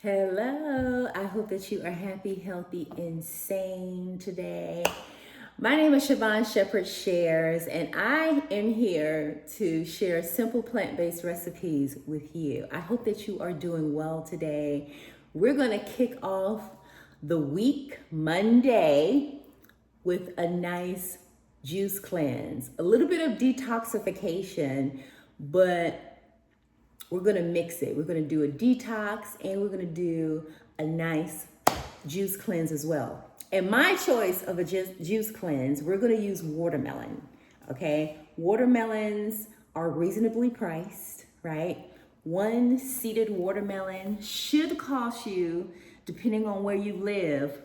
Hello, I hope that you are happy, healthy, and sane today. My name is Siobhan Shepherd Shares, and I am here to share simple plant-based recipes with you. I hope that you are doing well today. We're going to kick off the week Monday with a nice juice cleanse, a little bit of detoxification, but we're gonna mix it. We're gonna do a detox and we're gonna do a nice juice cleanse as well. And my choice of a juice cleanse, we're gonna use watermelon, okay? Watermelons are reasonably priced, right? One seeded watermelon should cost you, depending on where you live,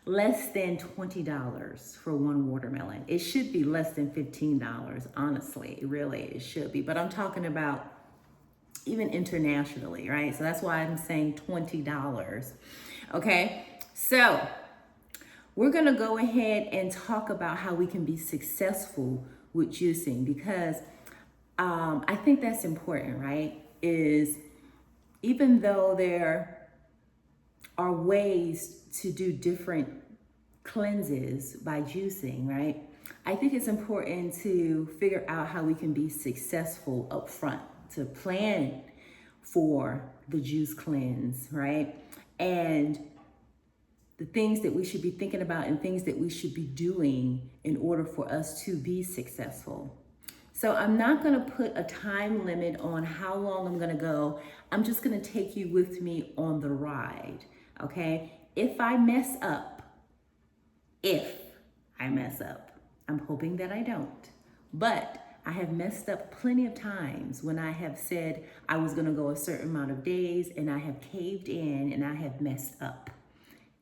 less than $20 for one watermelon. It should be less than $15, honestly, really, it should be. But I'm talking about even internationally, right? So that's why I'm saying $20. Okay, so we're gonna go ahead and talk about how we can be successful with juicing because I think that's important, right? Is even though there are ways to do different cleanses by juicing, right? I think it's important to figure out how we can be successful up front, to plan for the juice cleanse, right? And the things that we should be thinking about and things that we should be doing in order for us to be successful. So I'm not gonna put a time limit on how long I'm gonna go. I'm just gonna take you with me on the ride, okay? If I mess up, I'm hoping that I don't, but I have messed up plenty of times when I have said I was gonna go a certain amount of days and I have caved in and I have messed up.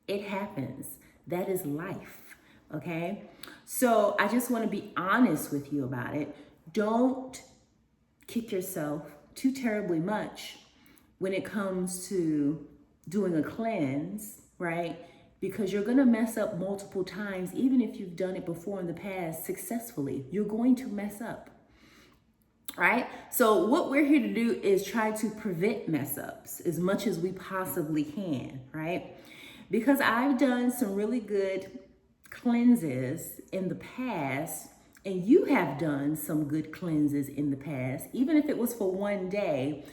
It happens. That is life, okay? So I just wanna be honest with you about it. Don't kick yourself too terribly much when it comes to doing a cleanse, right? Because you're gonna mess up multiple times, even if you've done it before in the past successfully, you're going to mess up, right? So what we're here to do is try to prevent mess ups as much as we possibly can, right? Because I've done some really good cleanses in the past, and you have done some good cleanses in the past, even if it was for one day,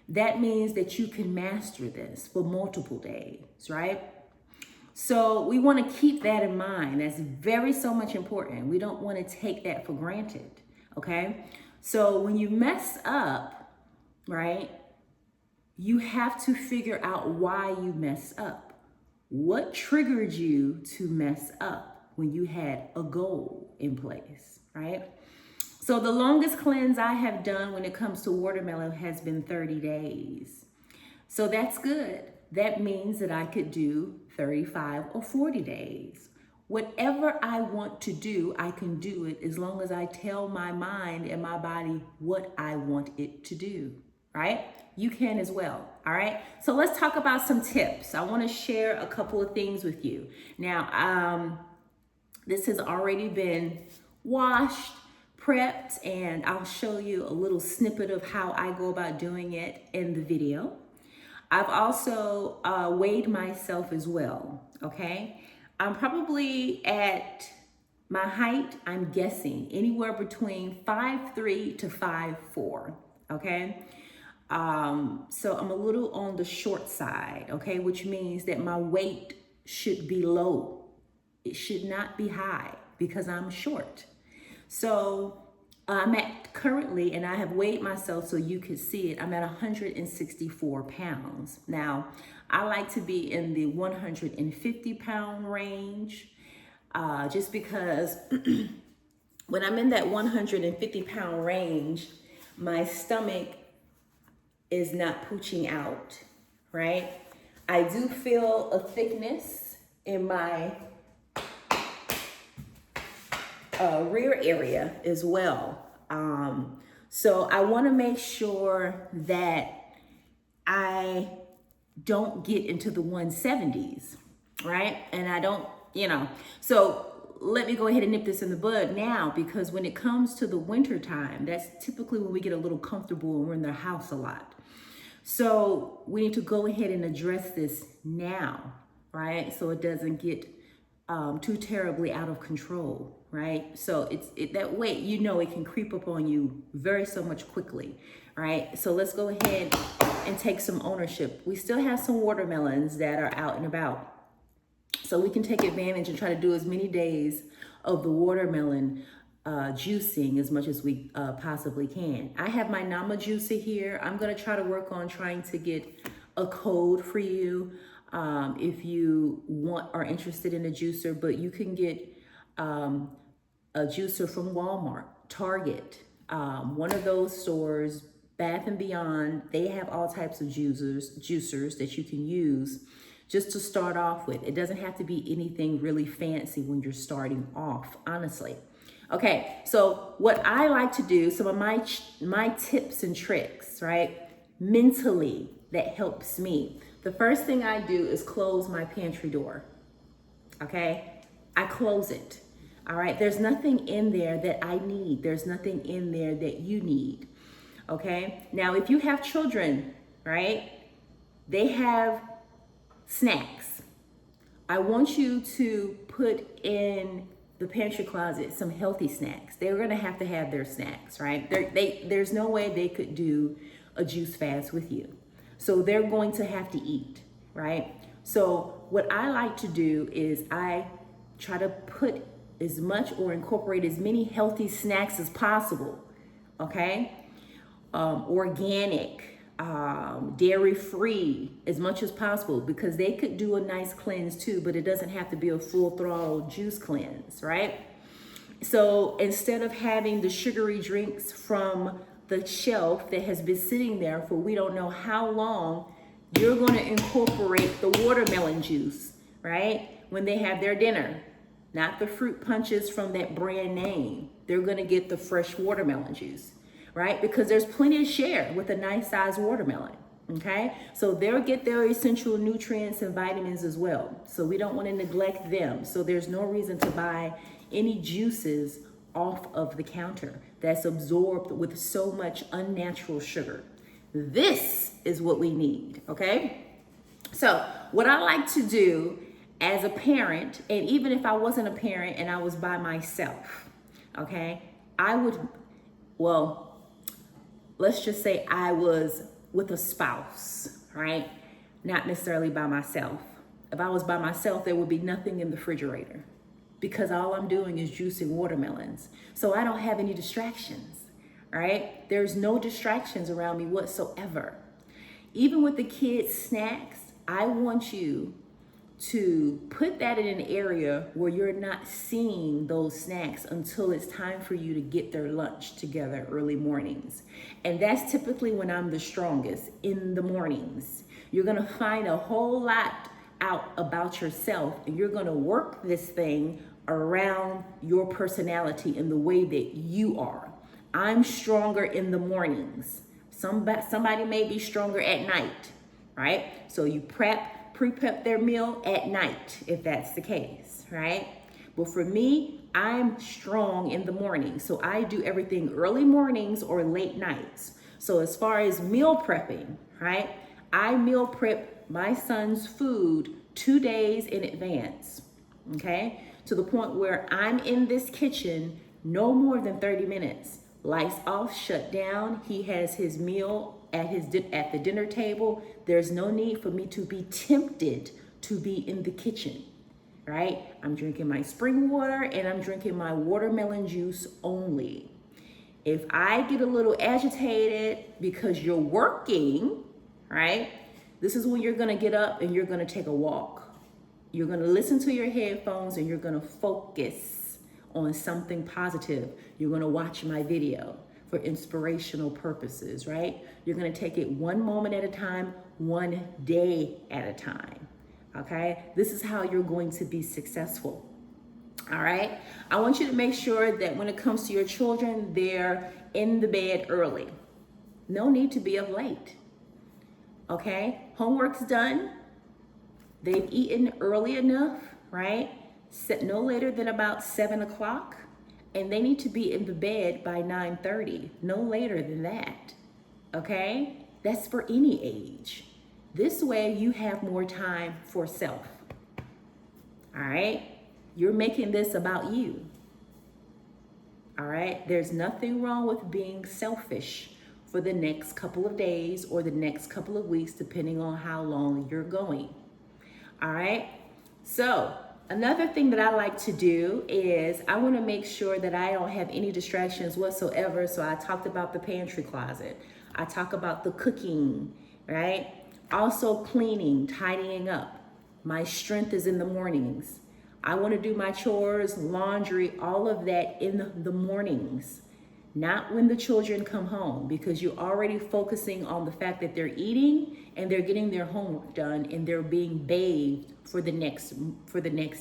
that means that you can master this for multiple days, right? So we want to keep that in mind. That's so much important. We don't want to take that for granted, okay? So when you mess up, right, you have to figure out why you messed up. What triggered you to mess up when you had a goal in place, right? So the longest cleanse I have done when it comes to watermelon has been 30 days. So that's good. That means that I could do 35 or 40 days. Whatever I want to do, I can do it as long as I tell my mind and my body what I want it to do, right? You can as well, all right? So let's talk about some tips. I wanna share a couple of things with you. Now, this has already been washed, prepped, and I'll show you a little snippet of how I go about doing it in the video. I've also weighed myself as well, okay? I'm probably at my height, I'm guessing, anywhere between 5'3" to 5'4", okay? So I'm a little on the short side, okay? Which means that my weight should be low. It should not be high because I'm short. So I'm at currently, and I have weighed myself so you can see it, I'm at 164 pounds. Now, I like to be in the 150 pound range, just because when I'm in that 150 pound range, my stomach is not pooching out, right? I do feel a thickness in my rear area as well. So I want to make sure that I don't get into the 170s, right? And I don't, so let me go ahead and nip this in the bud now, because when it comes to the winter time, that's typically when we get a little comfortable and we're in the house a lot. So we need to go ahead and address this now, right? So it doesn't get too terribly out of control, right? So that way, you know, it can creep up on you very so much quickly, right? So let's go ahead and take some ownership. We still have some watermelons that are out and about. So we can take advantage and try to do as many days of the watermelon juicing as much as we possibly can. I have my Nama juicer here. I'm gonna try to work on trying to get a code for you if you are interested in a juicer, but you can get a juicer from Walmart, Target, one of those stores, Bath and Beyond. They have all types of juicers that you can use just to start off with. It doesn't have to be anything really fancy when you're starting off, honestly. Okay, so what I like to do, some of my tips and tricks, right, mentally, that helps me. The first thing I do is close my pantry door, okay? I close it, all right? There's nothing in there that I need. There's nothing in there that you need, okay? Now, if you have children, right, they have snacks. I want you to put in the pantry closet some healthy snacks. They're gonna have to have their snacks, right? There's no way they could do a juice fast with you. So they're going to have to eat, right? So what I like to do is I try to put as much or incorporate as many healthy snacks as possible, okay? Organic, dairy-free as much as possible, because they could do a nice cleanse too, but it doesn't have to be a full throttle juice cleanse, right? So instead of having the sugary drinks from the shelf that has been sitting there for we don't know how long, you're going to incorporate the watermelon juice, right? When they have their dinner, not the fruit punches from that brand name. They're going to get the fresh watermelon juice, right? Because there's plenty to share with a nice sized watermelon, okay? So they'll get their essential nutrients and vitamins as well. So we don't want to neglect them. So there's no reason to buy any juices off of the counter that's absorbed with so much unnatural sugar. This is what we need, okay? So what I like to do as a parent, and even if I wasn't a parent and I was by myself, okay, let's just say I was with a spouse, right? Not necessarily by myself. If I was by myself, there would be nothing in the refrigerator because all I'm doing is juicing watermelons. So I don't have any distractions, right? There's no distractions around me whatsoever. Even with the kids' snacks, I want you to put that in an area where you're not seeing those snacks until it's time for you to get their lunch together early mornings. And that's typically when I'm the strongest, in the mornings. You're gonna find a whole lot out about yourself, and you're gonna work this thing around your personality and the way that you are. I'm stronger in the mornings. Somebody may be stronger at night, right? So you pre-prep their meal at night, if that's the case, right? But for me, I'm strong in the morning. So I do everything early mornings or late nights. So as far as meal prepping, right? I meal prep my son's food 2 days in advance, okay? To the point where I'm in this kitchen no more than 30 minutes. Lights off, shut down. He has his meal at the dinner table. There's no need for me to be tempted to be in the kitchen, right? I'm drinking my spring water and I'm drinking my watermelon juice only. If I get a little agitated because you're working, right? This is when you're gonna get up and you're gonna take a walk. You're gonna listen to your headphones and you're gonna focus on something positive. You're gonna watch my video for inspirational purposes, right? You're gonna take it one moment at a time, one day at a time, okay? This is how you're going to be successful, all right? I want you to make sure that when it comes to your children, they're in the bed early. No need to be up late, okay? Homework's done. They've eaten early enough, right? Set no later than about 7 o'clock, and they need to be in the bed by 9:30, no later than that, okay? That's for any age. This way you have more time for self. All right? You're making this about you. All right? There's nothing wrong with being selfish for the next couple of days or the next couple of weeks, depending on how long you're going. All right? So, another thing that I like to do is I want to make sure that I don't have any distractions whatsoever. So I talked about the pantry closet. I talk about the cooking, right? Also cleaning, tidying up. My strength is in the mornings. I want to do my chores, laundry, all of that in the mornings, not when the children come home, because you're already focusing on the fact that they're eating and they're getting their homework done and they're being bathed for the next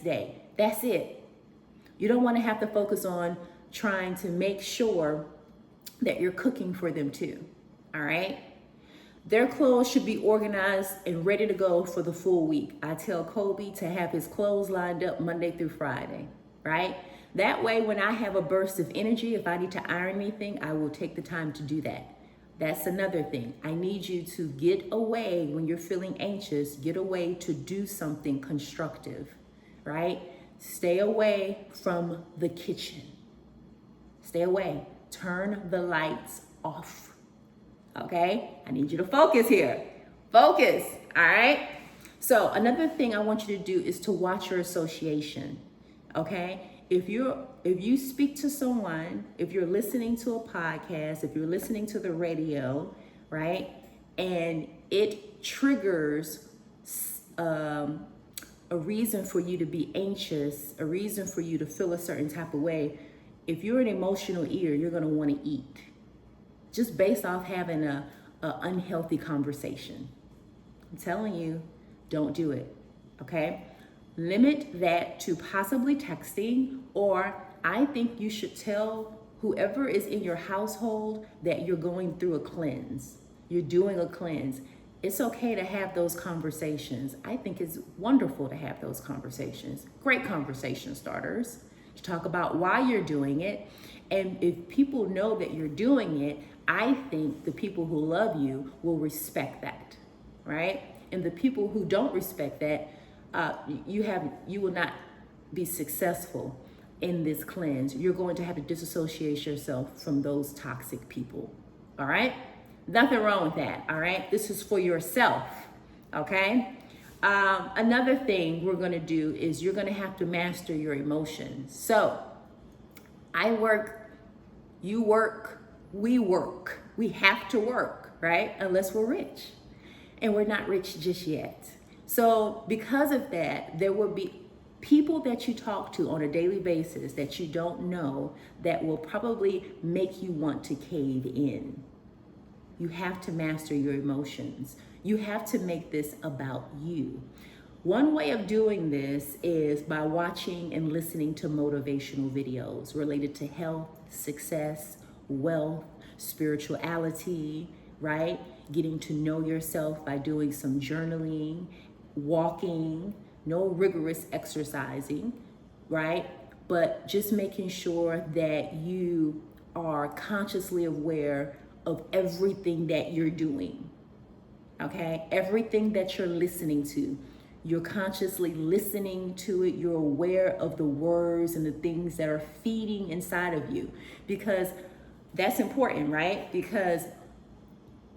day. That's it. You don't want to have to focus on trying to make sure that you're cooking for them too. All right? Their clothes should be organized and ready to go for the full week. I tell Kobe to have his clothes lined up Monday through Friday, right? That way, when I have a burst of energy, if I need to iron anything, I will take the time to do that. That's another thing. I need you to get away when you're feeling anxious, get away to do something constructive, right? Stay away from the kitchen. Stay away. Turn the lights off. Okay? I need you to focus here. Focus, all right? So another thing I want you to do is to watch your association, okay? If you speak to someone, if you're listening to a podcast, if you're listening to the radio, right? And it triggers a reason for you to be anxious, a reason for you to feel a certain type of way. If you're an emotional eater, you're gonna wanna eat. Just based off having a unhealthy conversation. I'm telling you, don't do it, okay? Limit that to possibly texting, or I think you should tell whoever is in your household that you're going through a cleanse. You're doing a cleanse. It's okay to have those conversations. I think it's wonderful to have those conversations. Great conversation starters to talk about why you're doing it. And if people know that you're doing it, I think the people who love you will respect that, right? And the people who don't respect that, you will not be successful in this cleanse. You're going to have to disassociate yourself from those toxic people, all right? Nothing wrong with that, all right? This is for yourself, okay? Another thing we're gonna do is you're gonna have to master your emotions. So I work, you work, we work. We have to work, right? Unless we're rich. And we're not rich just yet. So because of that, there will be people that you talk to on a daily basis that you don't know that will probably make you want to cave in. You have to master your emotions. You have to make this about you. One way of doing this is by watching and listening to motivational videos related to health, success, wealth, spirituality, right? Getting to know yourself by doing some journaling, walking, no rigorous exercising, right? But just making sure that you are consciously aware of everything that you're doing, okay? Everything that you're listening to. You're consciously listening to it. You're aware of the words and the things that are feeding inside of you, because that's important, right? Because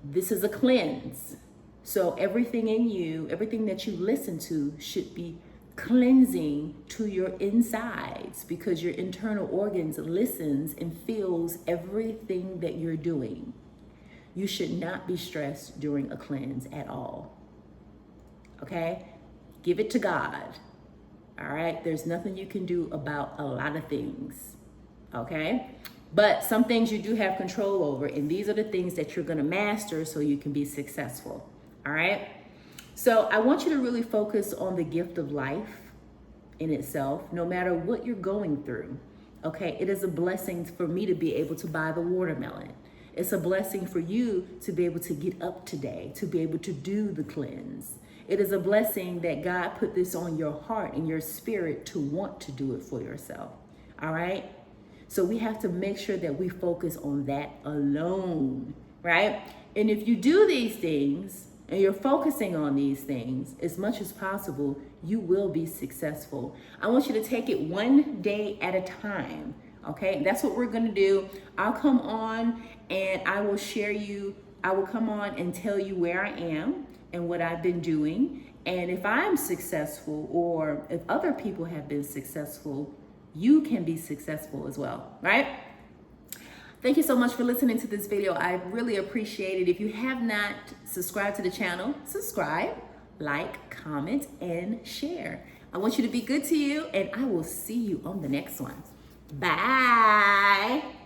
this is a cleanse. So everything in you, everything that you listen to should be cleansing to your insides, because your internal organs listens and feels everything that you're doing. You should not be stressed during a cleanse at all, okay? Give it to God, all right? There's nothing you can do about a lot of things, okay? But some things you do have control over, and these are the things that you're gonna master so you can be successful, all right? So I want you to really focus on the gift of life in itself, no matter what you're going through, okay? It is a blessing for me to be able to buy the watermelon. It's a blessing for you to be able to get up today, to be able to do the cleanse. It is a blessing that God put this on your heart and your spirit to want to do it for yourself, all right? So we have to make sure that we focus on that alone, right? And if you do these things and you're focusing on these things as much as possible, you will be successful. I want you to take it one day at a time. Okay, that's what we're gonna do. I'll come on and I will come on and tell you where I am and what I've been doing. And if I'm successful, or if other people have been successful, you can be successful as well, right? Thank you so much for listening to this video. I really appreciate it. If you have not subscribed to the channel, subscribe, like, comment, and share. I want you to be good to you, and I will see you on the next one. Bye.